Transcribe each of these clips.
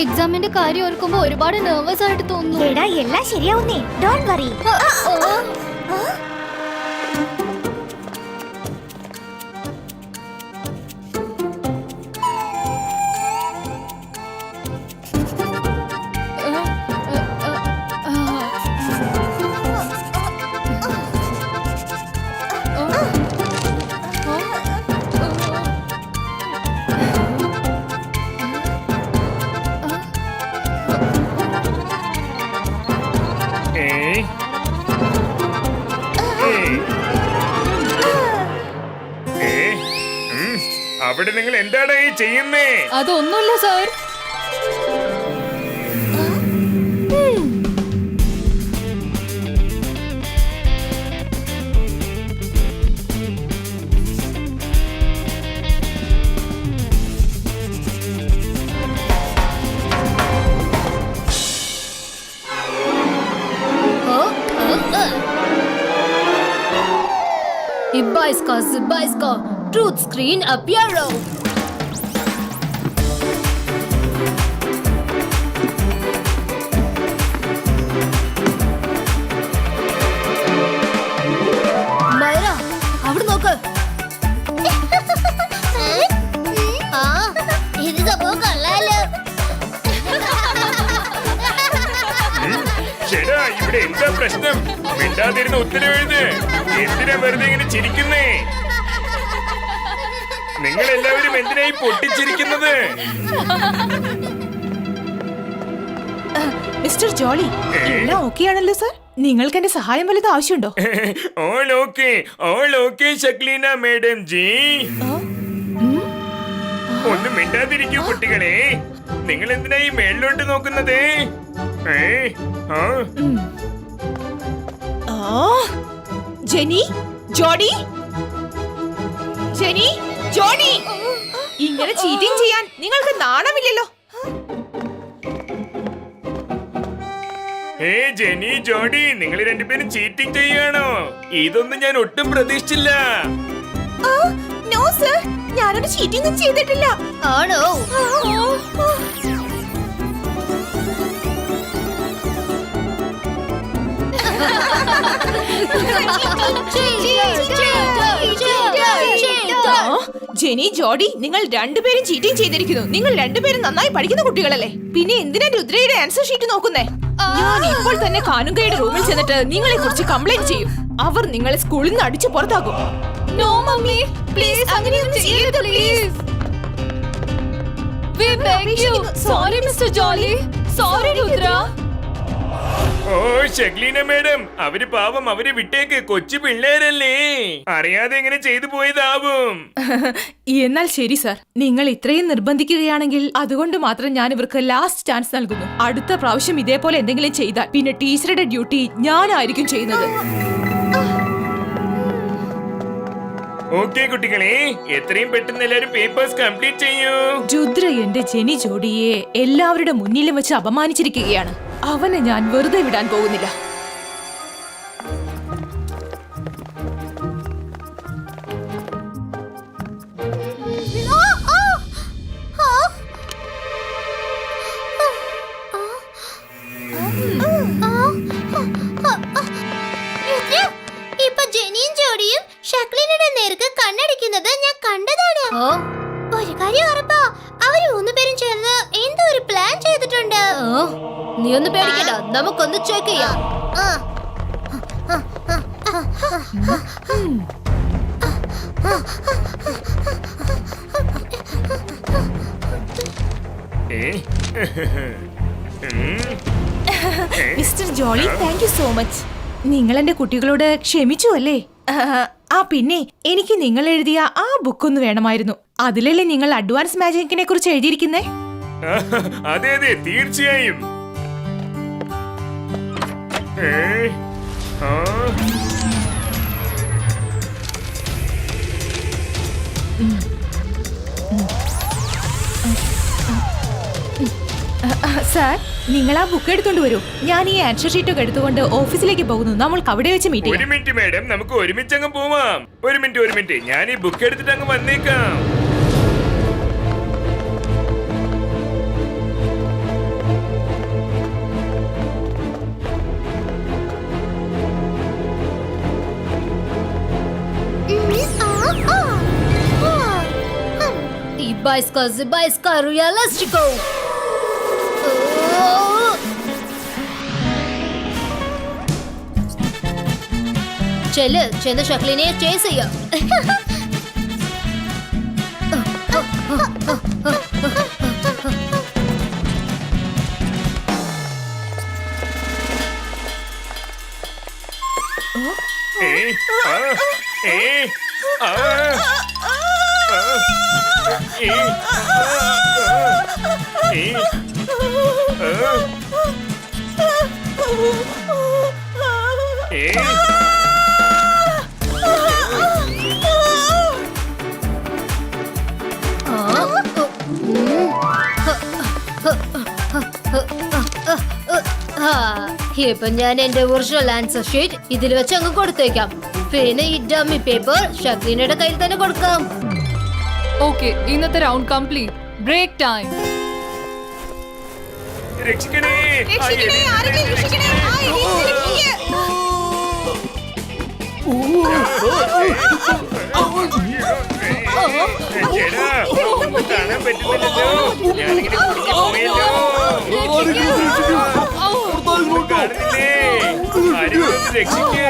എക്സാമിന്റെ കാര്യം ഓർക്കുമ്പോ ഒരുപാട് നെർവസ് ആയിട്ട് തോന്നുന്നു. എടാ എല്ലാം ശരിയാവുന്നേ, ഡോണ്ട് വറി. അവിടെ നിങ്ങൾ എന്താണ് ഈ ചെയ്യുന്നേ? അതൊന്നുമില്ല sir. Ibaiska, truth screen appearo. Myra, അവിടെ നോക്ക്. ഇത് സംഭവം കൊള്ളാലോ. ചേട്ടാ, ഇവിടെ എന്താ പ്രശ്നം? മിണ്ടാതിരുന്ന് ഉത്തരം എഴുത്. എന്തിനാ വെറുതെ ഇങ്ങനെ ചിരിക്കുന്നേ? നിങ്ങൾ എല്ലാവരും എന്തിനായി പൊട്ടിച്ചിരിക്കുന്നത്? മിസ്റ്റർ ജോളി, എല്ലാം ഓക്കെ ആണല്ലോ സർ? നിങ്ങൾക്ക് എന്റെ സഹായം വല്ലതും ആവശ്യമുണ്ടോ? All okay Shakleena madam ji. ഒന്ന് മിണ്ടാതിരിക്കൂ കുട്ടികളെ. നിങ്ങൾ എന്തിനായി മേളിലോട്ട് നോക്കുന്നത്? ജെനി, ജോഡി, ജെനി, ജോഡി, ഇങ്ങനെ ചീറ്റിംഗ് ചെയ്യാൻ നിങ്ങൾക്ക് നാണമില്ലല്ലോ. ജെനി, ജോഡി, നിങ്ങൾ രണ്ടുപേരും ചീറ്റിംഗ് ചെയ്യാണോ? ഇതൊന്നും ഞാൻ ഒട്ടും പ്രതീക്ഷിച്ചില്ല. നോ സർ, ഞാനൊരു ചീറ്റിംഗ് ചെയ്തിട്ടില്ല. ആണോ? ജെനി, ജോഡി, നിങ്ങൾ രണ്ടുപേരും ചീറ്റിംഗ് ചെയ്തിരിക്കുന്നു. നിങ്ങൾ രണ്ടുപേരും നന്നായി പഠിക്കുന്ന കുട്ടികളല്ലേ? പിന്നെ എന്തിനാ രുദ്രയുടെ ആൻസർ ഷീറ്റ് നോക്കുന്നേ? ഞാൻ ഇപ്പോൾ തന്നെ കാനുകയുടെ റൂമിൽ ചെന്നിട്ട് നിങ്ങളെ കുറിച്ച് കംപ്ലൈന്റ് ചെയ്യും. അവർ നിങ്ങളെ സ്കൂളിൽ നിന്ന് അടിച്ചു പുറത്താക്കും. നോ മമ്മി, പ്ലീസ് അങ്ങനെയൊന്നും ചെയ്യരുത് please. We beg you. Sorry Mr. Jolly. Sorry Rudra. Shakleena madam, അവര് പാവം, അവര് വിട്ടേക്ക്. കൊച്ചു പിള്ളേരല്ലേ, അറിയാതെ എങ്ങനെ ചെയ്തു പോയതാവും. എന്നാൽ ശരി സർ, നിങ്ങൾ ഇത്രയും നിർബന്ധിക്കുകയാണെങ്കിൽ അതുകൊണ്ട് മാത്രം ഞാൻ ഇവർക്ക് ലാസ്റ്റ് ചാൻസ് നൽകുന്നു. അടുത്ത പ്രാവശ്യം ഇതേപോലെ എന്തെങ്കിലും ചെയ്താൽ പിന്നെ ടീച്ചറുടെ ഡ്യൂട്ടി ഞാനായിരിക്കും ചെയ്യുന്നത്. ഓക്കെ കുട്ടികളെ, എത്രയും പെട്ടെന്ന് എല്ലാരും പേപ്പേഴ്സ് കംപ്ലീറ്റ് ചെയ്യൂ. രുദ്ര എന്റെ ജെനി ജോഡിയെ എല്ലാവരുടെ മുന്നിലും വെച്ച് അപമാനിച്ചിരിക്കുകയാണ്. അവനെ ഞാൻ വെറുതെ വിടാൻ പോകുന്നില്ല. ഇപ്പൊ ജെനിയും ജോഡിയും ഷക്ലിനുടെ നേർക്ക് കണ്ണടിക്കുന്നത് ഞാൻ കണ്ടതാണ്. ഒരു കാര്യം ഉറപ്പാ, അവര് മൂന്നുപേരും ചേർന്ന് എന്തോ ഒരു പ്ലാൻ ചെയ്തിട്ടുണ്ട്. നീ ഒന്ന് പേടിക്കണ്ട, നമുക്കൊന്ന് ചെക്ക് ചെയ്യാം. Mister Jolly, thank you so much. നിങ്ങൾ എന്റെ കുട്ടികളോട് ക്ഷമിച്ചു അല്ലേ? പിന്നെ എനിക്ക് നിങ്ങൾ എഴുതിയ ആ ബുക്ക് ഒന്ന് വേണമായിരുന്നു. അതിലല്ലേ നിങ്ങൾ അഡ്വാൻസ് മാജിക്കിനെ കുറിച്ച് എഴുതിയിരിക്കുന്നേ? അതെ അതെ, തീർച്ചയായും. സാർ, നിങ്ങൾ ആ ബുക്ക് എടുത്തോണ്ട് വരൂ. ഞാൻ ഈ ആൻസർ ഷീറ്റ് ഒക്കെ എടുത്തുകൊണ്ട് ഓഫീസിലേക്ക് പോകുന്നു. നമ്മൾക്ക് അവിടെ വെച്ച് മീറ്റ് ചെയ്യാം. ഒരു മിനിറ്റ് മാഡം, നമുക്ക് ഒരുമിച്ച് അങ്ങ് പോവാം. ഒരു മിനിറ്റ്, ഞാൻ ഈ ബുക്ക് എടുത്തിട്ട് അങ്ങ് വന്നേക്കാം. Zibaiska Realistico. ചെന്ന് ഷക്ലിനെ ചേസ് ചെയ്യാം. ഇപ്പൊ ഞാൻ എന്റെ ഒറിജിനൽ ആൻസർ ഷീറ്റ് ഇതിൽ വെച്ച് അങ്ങ് കൊടുത്തേക്കാം. പിന്നെ ഈ ഡമ്മി പേപ്പർ ഷക്ലിനയുടെ കയ്യിൽ തന്നെ കൊടുക്കാം. ഓക്കെ, ഇന്നത്തെ റൗണ്ട് കംപ്ലീറ്റ്. Break time. രക്ഷിക്കണേ, രക്ഷിക്കണേ, ആരെങ്കിലും രക്ഷിക്കണേ. ആ, ചേട്ടാ, കാണാൻ പറ്റുന്നില്ലല്ലോ. ഞാനിങ്ങനെ കുടുങ്ങി പോയല്ലോ. കാണുന്നില്ലേ? ആരെങ്കിലും ഒന്ന് രക്ഷിക്കേ.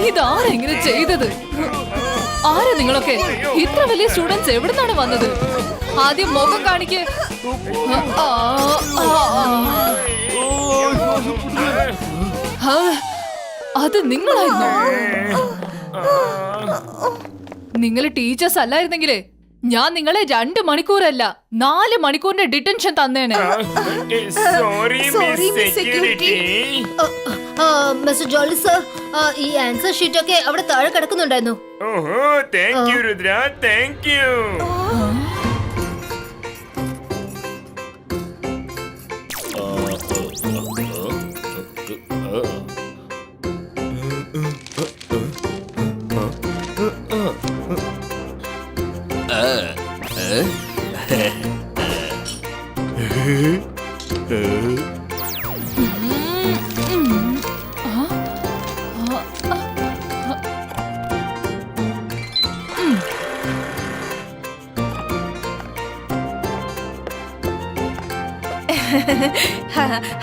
ഇതാരെങ്ങനെ ചെയ്തത്? ആരാ നിങ്ങളൊക്കെ? ഇത്ര വലിയ സ്റ്റുഡൻസ് എവിടുന്നാണ് വന്നത്? ആദ്യം മുഖം കാണിക്കേ. അത് നിങ്ങളായിരുന്നു. നിങ്ങൾ ടീച്ചേഴ്സ് അല്ലായിരുന്നെങ്കിലേ ഞാൻ നിങ്ങളെ 2 മണിക്കൂറല്ല 4 മണിക്കൂറിന്റെ ഡിറ്റൻഷൻ തന്നേനെ. Sorry miss security. Mister Jolly sir, ഈ ആൻസർ ഷീറ്റ് ഒക്കെ അവിടെ താഴെ കിടക്കുന്നുണ്ടായിരുന്നു. ഓഹോ, thank you Rudra, thank you.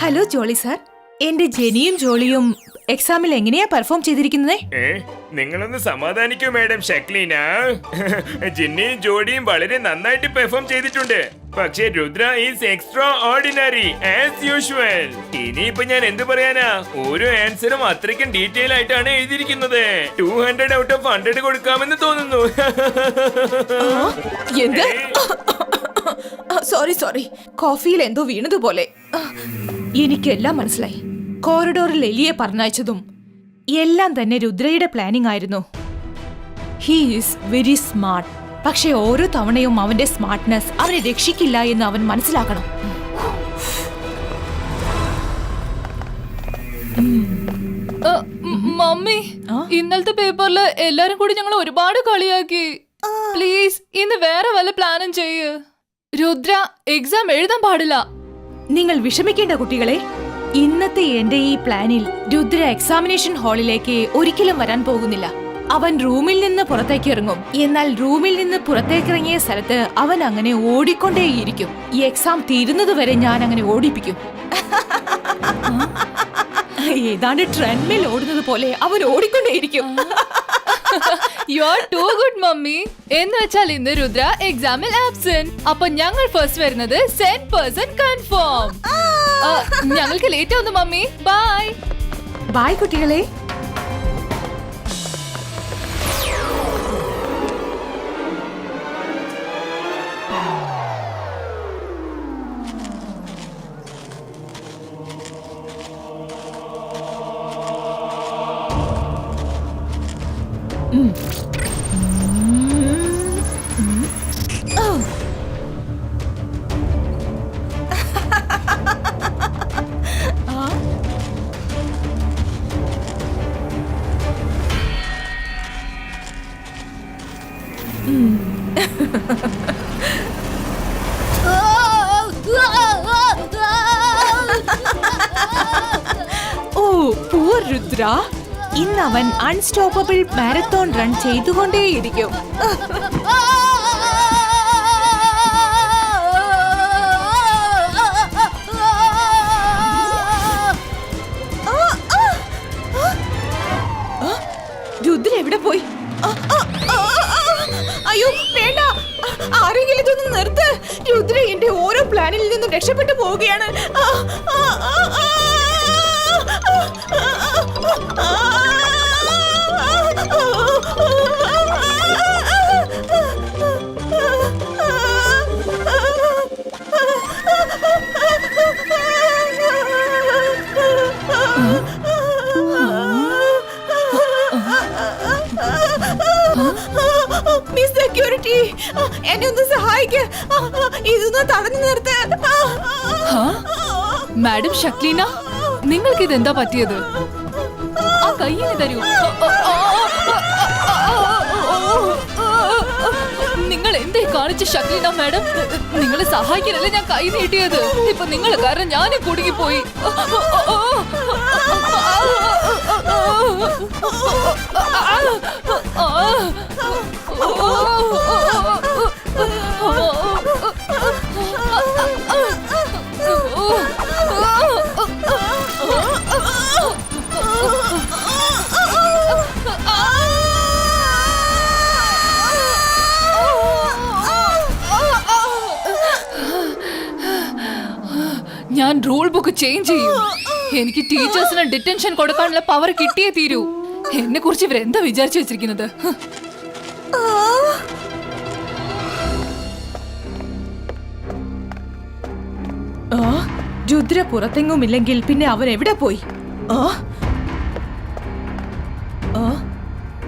Hello Jolly sir, എന്റെ ജെനിയും ജോളിയും എക്സാമിൽ എങ്ങനെയാ പെർഫോം ചെയ്തിരിക്കുന്നത്? നിങ്ങളൊന്ന് സമാധാനിക്കൂ മാഡം ഷക്ലീന. ജിന്നിയും ജോഡിയും വളരെ നന്നായിട്ട് പെർഫോം ചെയ്തിട്ടുണ്ട്. പക്ഷേ Rudra is extra ordinary as usual. ഇനിയിപ്പോ ഞാൻ എന്ത് പറയാനാ? ഓരോ ആൻസറും അത്രയ്ക്കും ഡീറ്റെയിൽ ആയിട്ടാണ് എഴുതിയിരിക്കുന്നത്. 200 ഔട്ട് ഓഫ് 100 കൊടുക്കാമെന്ന് തോന്നുന്നു. എന്ത്? സോറി, കോഫിയിൽ എന്തോ വീണതുപോലെ. എനിക്കെല്ലാം മനസ്സിലായി. കോറിഡോറിൽ എലിയെ പറഞ്ഞയച്ചതും എല്ലാം തന്നെ രുദ്രയുടെ പ്ലാനിംഗ് ആയിരുന്നു. He is very smart. പക്ഷെ ഓരോ തവണയും അവന്റെ സ്മാർട്ട്നെസ് അവനെ രക്ഷിക്കില്ല എന്ന് അവൻ മനസ്സിലാക്കണം. മമ്മി, ഇന്നലത്തെ പേപ്പറിൽ എല്ലാരും കൂടി ഞങ്ങൾ ഒരുപാട് കളിയാക്കി. പ്ലീസ് ഇന്ന് വേറെ വല്ല പ്ലാനും ചെയ്യ്. രുദ്ര എക്സാം എഴുതാൻ പാടില്ല. നിങ്ങൾ വിഷമിക്കേണ്ട കുട്ടികളെ. ഇന്നത്തെ എന്റെ ഈ പ്ലാനിൽ രുദ്ര എക്സാമിനേഷൻ ഹാളിലേക്ക് ഒരിക്കലും വരാൻ പോകുന്നില്ല. അവൻ റൂമിൽ നിന്ന് പുറത്തേക്ക് ഇറങ്ങും. എന്നാൽ റൂമിൽ നിന്ന് പുറത്തേക്ക് ഇറങ്ങിയ സ്ഥലത്ത് അവൻ അങ്ങനെ ഓടിക്കൊണ്ടേയിരിക്കും. ഈ എക്സാം തീരുന്നത് വരെ ഞാൻ അങ്ങനെ ഓടിപ്പിക്കും. ഏതാണ്ട് ട്രെഡ്മിൽ ഓടുന്നത് പോലെ അവൻ ഓടിക്കൊണ്ടേയിരിക്കും. You are too good mummy. എന്ന് വെച്ചാൽ ഇന്ന് രുദ്ര എക്സാമിൽ ആബ്സെന്റ്. അപ്പൊ ഞങ്ങൾ ഫസ്റ്റ് വരുന്നത് 100% കൺഫേം. ഞങ്ങൾക്ക് ലേറ്റ് ആവുന്നു മമ്മി. ബൈ ബൈ കുട്ടികളെ. Oh, poor Rudra. ഇന്ന് അവൻ അൺസ്റ്റോപ്പബിൾ മാരത്തോൺ റൺ ചെയ്തുകൊണ്ടേയിരിക്കും. രുദ്ര എവിടെ പോയി? അയ്യോ വേണ്ട, ആരെങ്കിലും ഇതൊന്ന് നിർത്ത്. രുദ്ര എന്റെ ഓരോ പ്ലാനിൽ നിന്നും രക്ഷപ്പെട്ടു പോവുകയാണ്. മിസ് സെക്യൂരിറ്റി, എന്നെ ഒന്ന് സഹായിക്ക. ഇതൊന്ന് തടഞ്ഞു നിർത്ത. മാഡം ഷക്ലീന, നിങ്ങൾക്ക് ഇതെന്താ പറ്റിയത്? ആ കയ്യിന് തരൂ. നിങ്ങൾ എന്തേ കാണിച്ച ഷക്ലീന മാഡം? നിങ്ങളെ സഹായിക്കാനല്ലേ ഞാൻ കൈ നീട്ടിയത്. ഇപ്പൊ നിങ്ങളെ കാരണം ഞാനും കുടുങ്ങിപ്പോയി. ഞാൻ റൂൾ ബുക്ക് ചേഞ്ച് ചെയ്യും. എനിക്ക് ടീച്ചേഴ്സിന് ഡിറ്റൻഷൻ കൊടുക്കാനുള്ള പവർ കിട്ടിയേ തീരൂ. എന്നെ കുറിച്ച് ഇവരെന്താ വിചാരിച്ചു വെച്ചിരിക്കുന്നത്? രുദ്ര പുറത്തെങ്ങുമില്ലെങ്കിൽ പിന്നെ അവൻ എവിടെ പോയി?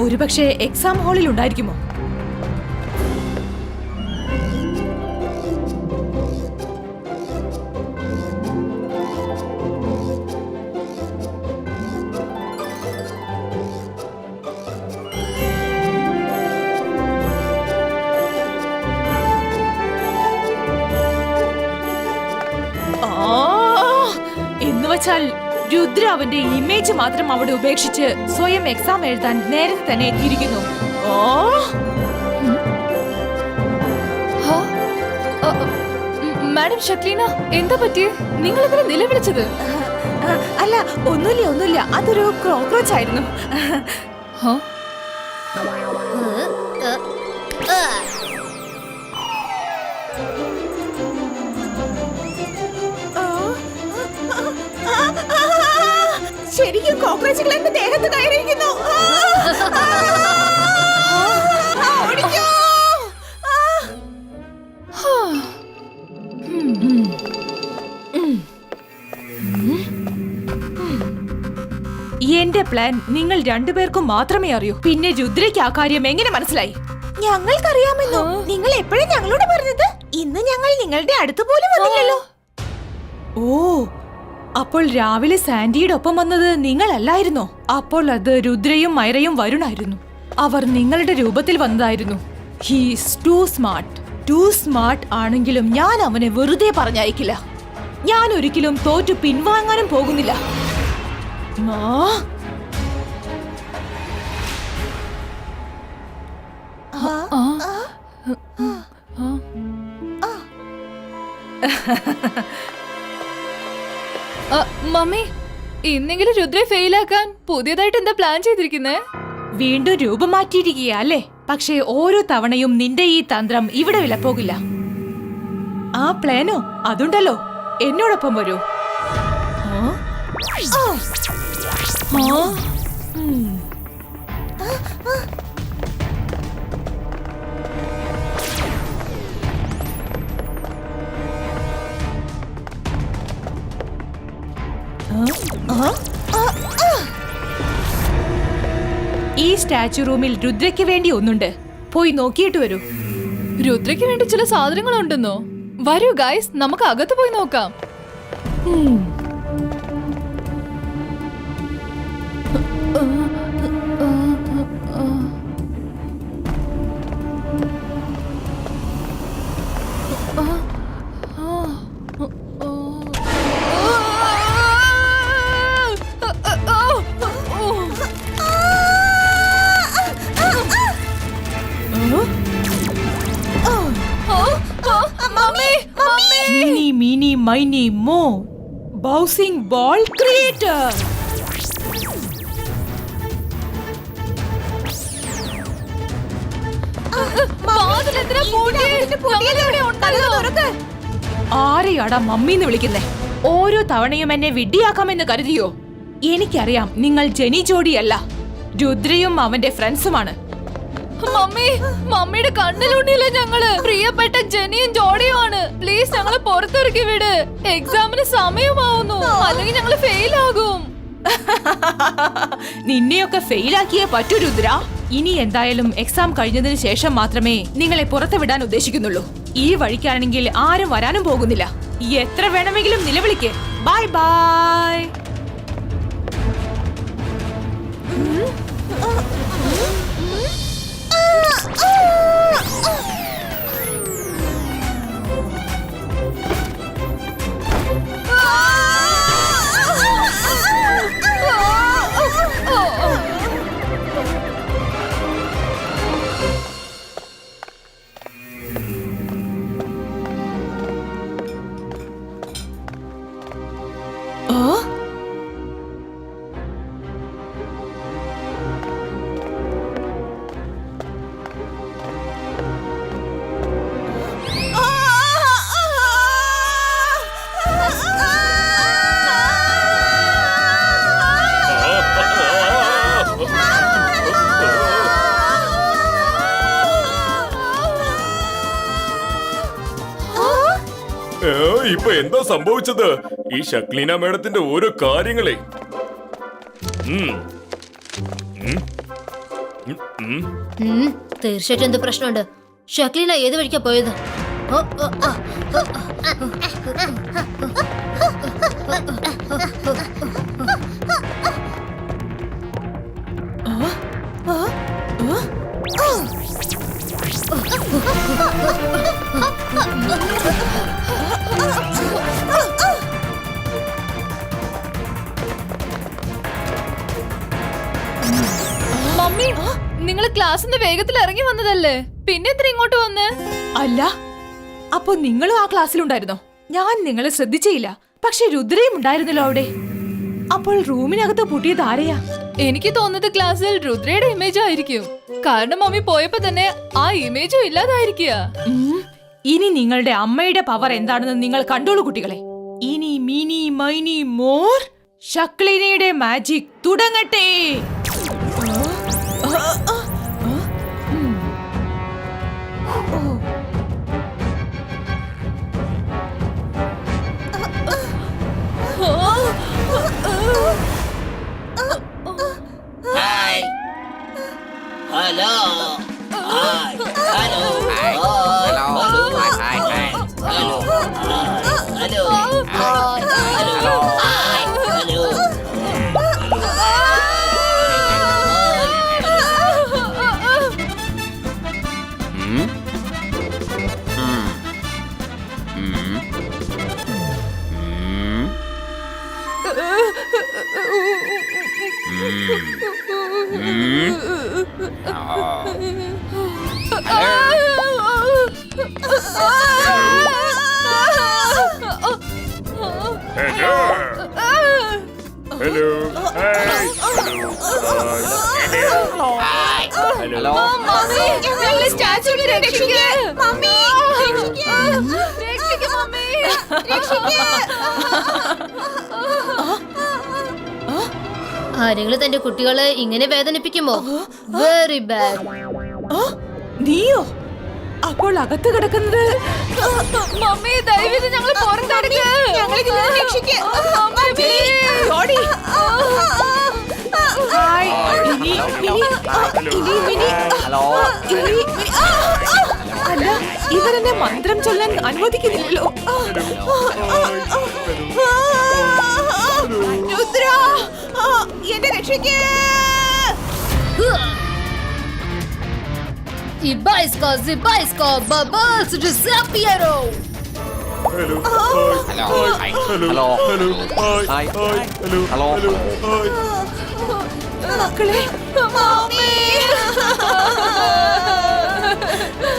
ഒരുപക്ഷെ എക്സാം ഹാളിൽ ഉണ്ടായിരിക്കുമോ? എന്നുവച്ചാൽ രുദ്ര അവന്റെ ഇമേജ് മാത്രം അവിടെ ഉപേക്ഷിച്ച് സ്വയം എക്സാം എഴുതാൻ നേരത്തെ തന്നെ എത്തിയിരിക്കുന്നു. മാഡം ഷക്ലീന, എന്താ പറ്റിയേ? നിങ്ങൾ ഇതിനെ നിലവിളിച്ചത്? അല്ല, ഒന്നുമില്ല. അതൊരു കോക്രോച്ച് ആയിരുന്നു. ശരിക്കും കോക്രോച്ചുകൾ എന്റെ ദേഹത്ത് കയറിയിരിക്കുന്നു. എന്റെ പ്ലാൻ നിങ്ങൾ രണ്ടുപേർക്കും മാത്രമേ അറിയൂ. പിന്നെ രുദ്രയ്ക്ക് ആ കാര്യം എങ്ങനെ മനസ്സിലായി? ഞങ്ങൾക്കറിയാമെന്നോ? നിങ്ങൾ എപ്പോഴും ഞങ്ങളോട് പറഞ്ഞത്? ഇന്ന് ഞങ്ങൾ നിങ്ങളുടെ അടുത്ത് പോലും വന്നില്ലല്ലോ. ഓ, അപ്പോൾ രാവിലെ സാൻഡിയുടെ ഒപ്പം വന്നത് നിങ്ങളല്ലായിരുന്നോ? അപ്പോൾ അത് രുദ്രയും മൈറയും വരുണായിരുന്നു. അവർ നിങ്ങളുടെ രൂപത്തിൽ വന്നതായിരുന്നു. ഹീസ് ടു സ്മാർട്ട് ആണെങ്കിലും ഞാൻ അവനെ വെറുതെ പറഞ്ഞയക്കില്ല. ഞാൻ ഒരിക്കലും തോറ്റു പിൻവാങ്ങാനും പോകുന്നില്ല. മമ്മി, ഇന്നെങ്കിലും രുദ്രയെ ഫെയിലാക്കാൻ പുതിയതായിട്ട് എന്താ പ്ലാൻ ചെയ്തിരിക്കുന്നേ? വീണ്ടും രൂപം മാറ്റിയിരിക്കുക അല്ലേ? പക്ഷേ ഓരോ തവണയും നിന്റെ ഈ തന്ത്രം ഇവിടെ വിലപ്പോകില്ല. ആ പ്ലാനോ അതുണ്ടല്ലോ, എന്നോടൊപ്പം വരൂ. ഈ സ്റ്റാച്ചു റൂമിൽ രുദ്രയ്ക്ക് വേണ്ടി ഒന്നുണ്ട്. പോയി നോക്കിയിട്ട് വരൂ. രുദ്രയ്ക്ക് വേണ്ടി ചില സാധനങ്ങളുണ്ടെന്നോ? വരൂ ഗൈസ്, നമുക്ക് അകത്ത് പോയി നോക്കാം. മൈനി മോ ബൗസിംഗ് ബോൾ ക്രിയേറ്റർ. ആരെയാടാ മമ്മീന്ന് വിളിക്കുന്നേ? ഓരോ തവണയും എന്നെ വിഡ്ഢിയാക്കാമെന്ന് കരുതിയോ? എനിക്കറിയാം നിങ്ങൾ ജെനി ജോഡിയല്ല, രുദ്രയും അവന്റെ ഫ്രണ്ട്സുമാണ്. മമ്മി, മമ്മിയുടെ കണ്ണിലുണ്ടില്ല ഞങ്ങള്. പ്രിയപ്പെട്ട ജെനിയും ജോഡിയും ആണ്. പ്ലീസ് ഞങ്ങളെ പുറത്തിറക്കി വിട്. എക്സാമിന് സമയമാവുന്നു, അല്ലെങ്കിൽ ഞങ്ങള് ഫെയിൽ ആകും. നിന്നെയൊക്കെ ഫെയിലാക്കിയേ പറ്റൂ രുദ്ര. ഇനി എന്തായാലും എക്സാം കഴിഞ്ഞതിന് ശേഷം മാത്രമേ നിങ്ങളെ പുറത്തു വിടാൻ ഉദ്ദേശിക്കുന്നുള്ളൂ. ഈ വഴിക്കാണെങ്കിൽ ആരും വരാനും പോകുന്നില്ല. എത്ര വേണമെങ്കിലും നിലവിളിക്ക്. Bye bye. ഇപ്പൊ എന്താ സംഭവിച്ചത്? ഈ ഷക്ലീന മേഡത്തിന്റെ ഓരോ കാര്യങ്ങളെ. തീർച്ചയായിട്ടും എന്ത് പ്രശ്നമുണ്ട്? ഷക്ലീന ഏത് വഴിക്കാ പോയത്? മമ്മി, നിങ്ങള് ക്ലാസ്സിന്ന് വേഗത്തിൽ ഇറങ്ങി വന്നതല്ലേ, പിന്നെ എത്ര ഇങ്ങോട്ട് വന്ന്? അല്ല, അപ്പൊ നിങ്ങളും ആ ക്ലാസ്സിലുണ്ടായിരുന്നോ? ഞാൻ നിങ്ങളെ ശ്രദ്ധിച്ചേയില്ല. പക്ഷെ രുദ്രയും ഉണ്ടായിരുന്നല്ലോ അവിടെ. അപ്പോൾ റൂമിനകത്ത് പൂട്ടിയത് ആരെയാ? എനിക്ക് തോന്നുന്നത് ക്ലാസ്സിൽ രുദ്രയുടെ ഇമേജ് ആയിരിക്കും. കാരണം മമ്മി പോയപ്പോ തന്നെ ആ ഇമേജും ഇല്ലാതായിരിക്കുക. ഇനി നിങ്ങളുടെ അമ്മയുടെ പവർ എന്താണെന്ന് നിങ്ങൾ കണ്ടോളൂ കുട്ടികളെ. ഇനി മിനി മൈനി മോർ ഷക്ലീനയുടെ മാജിക് തുടങ്ങട്ടെ. Hi. Hello. Hi. Hello. Hi. Hello. Hi. Hi. Hello. Hello. Hi. Hello. Hi. Hello. Hello. Hello. Mummy, ഞങ്ങളെ സ്റ്റാച്ചുവിനെ രക്ഷിക്ക്. Mummy, രക്ഷിക്ക് mummy, രക്ഷിക്ക്. ആരെങ്കിലും തന്റെ കുട്ടികളെ ഇങ്ങനെ വേദനിപ്പിക്കുമോ? Very bad. നീയോ? അപ്പോൾ അകത്ത് കിടക്കുന്നത്? മമ്മി, ദയവിത് ഞങ്ങൾ പുറത്തെടുക്ക്. ഹായ്, മിനി, മിനി, ഇനി മിനി. അല്ല, ഇവരെന്നെ മന്ത്രം ചൊല്ലാൻ അനുവദിക്കുന്നില്ലല്ലോ. രുദ്ര, എന്നെ രക്ഷിക്കേ. Ibaisko, bubbles disappearo. Hello. Hello. Hi. Hello. Hello. Hi. Hi. Hello. Hello. Hi. മക്കളെ,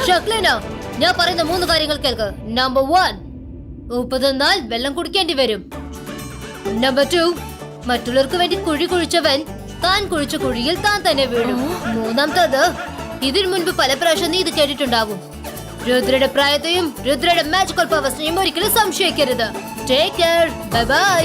ഷക്ലീന, ഞാൻ പറയുന്ന 3 കാര്യങ്ങൾ കേൾക്ക്. നമ്പർ 1, ഉപ്പ് തിന്നാൽ വെള്ളം കുടിക്കേണ്ടി വരും. നമ്പർ 2, മറ്റുള്ളവർക്ക് വേണ്ടി കുഴി കുഴിച്ചവൻ താൻ കുഴിച്ച കുഴിയിൽ താൻ തന്നെ വീഴും. മൂന്നാമത്തത്, ഇതിനു മുൻപ് പല പ്രാവശ്യം നീ ഇത് കേട്ടിട്ടുണ്ടാവും. രുദ്രയുടെ പ്രായത്തെയും രുദ്രയുടെ മാജിക്കൽ പവേഴ്സിനെയും ഒരിക്കലും സംശയിക്കരുത്. Take care. Bye by.